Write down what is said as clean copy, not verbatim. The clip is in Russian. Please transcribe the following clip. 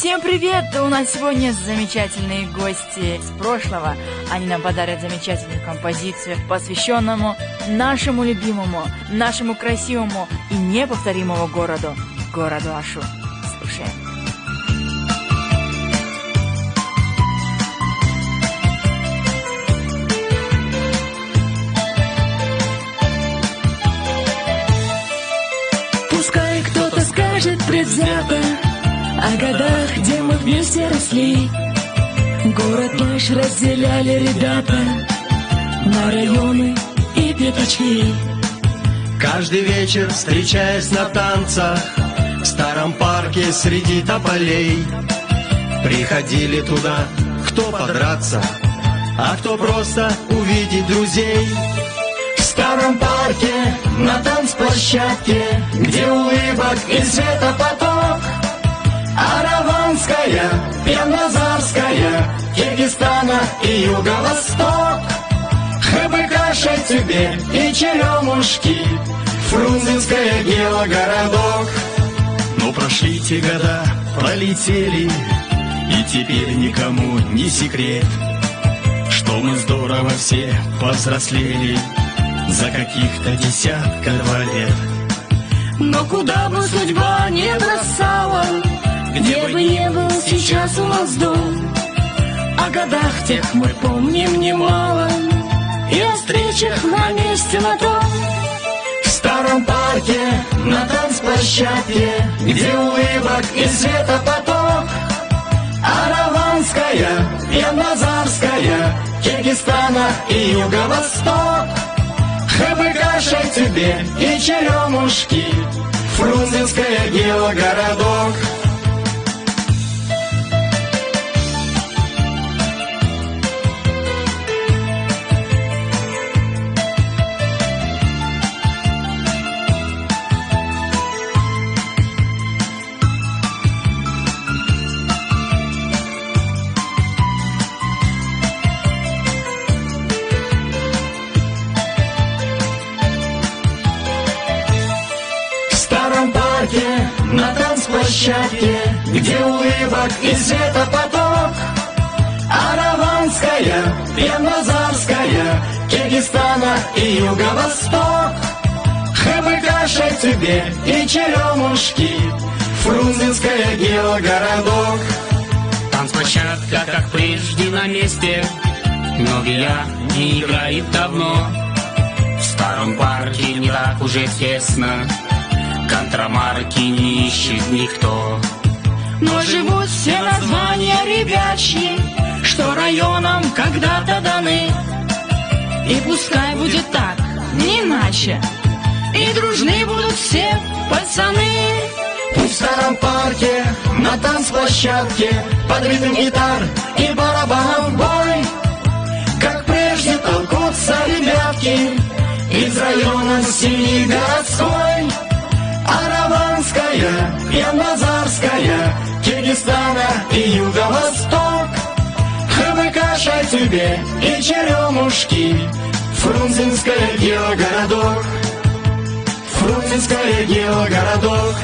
Всем привет! У нас сегодня замечательные гости из прошлого. Они нам подарят замечательную композицию, посвященному нашему любимому, нашему красивому и неповторимому городу Ашу. Слушаем. Пускай кто-то скажет предвзято о годах, где мы вместе росли. Город наш разделяли ребята на районы и пятачки. Каждый вечер, встречаясь на танцах в старом парке среди тополей, приходили туда, кто подраться, а кто просто увидеть друзей. В старом парке, на танцплощадке, где улыбок и света поток, Араванская, Пеннозарская, Киргизстана и Юго-Восток, ХБК, Шайтюбе и Черемушки, Фрунзенская, Гелогородок. Но прошли те года, пролетели, и теперь никому не секрет, что мы здорово все повзрослели за каких-то 10 лет. Но куда бы судьба не бросала, где бы ни был сейчас у нас дом, о годах тех мы помним немало, и о встречах на месте на том. В старом парке, на танцплощадке, где улыбок и света поток, Араванская, Пеннозарская, Киргизстана и Юго-Восток, ХБК, Шайтюбе и Черемушки, Фрунзенская, Гелогородок. На танцплощадке, где улыбок и света поток, Араванская, Пеннозарская, Киргизстана и Юго-Восток, ХБК, Шайтюбе и Черемушки, Фрунзенская, Гелогородок. Танцплощадка, как прежде, на месте, но бильярд не играет давно. В старом парке не так уже тесно, контрамарки не ищет никто. Но живут все названия ребячьи, что районам когда-то даны. И пускай будет так, не иначе, и дружны будут все пацаны. Пусть в старом парке, на танцплощадке, под ритм гитар и барабан бой, как прежде толкутся ребятки из района семьи городской. Араванская, Пеннозарская, Киргизстана и Юго-Восток, ХБК, Шайтюбе и Черемушки, Фрунзенская, Гелогородок, Фрунзенская, Гелогородок.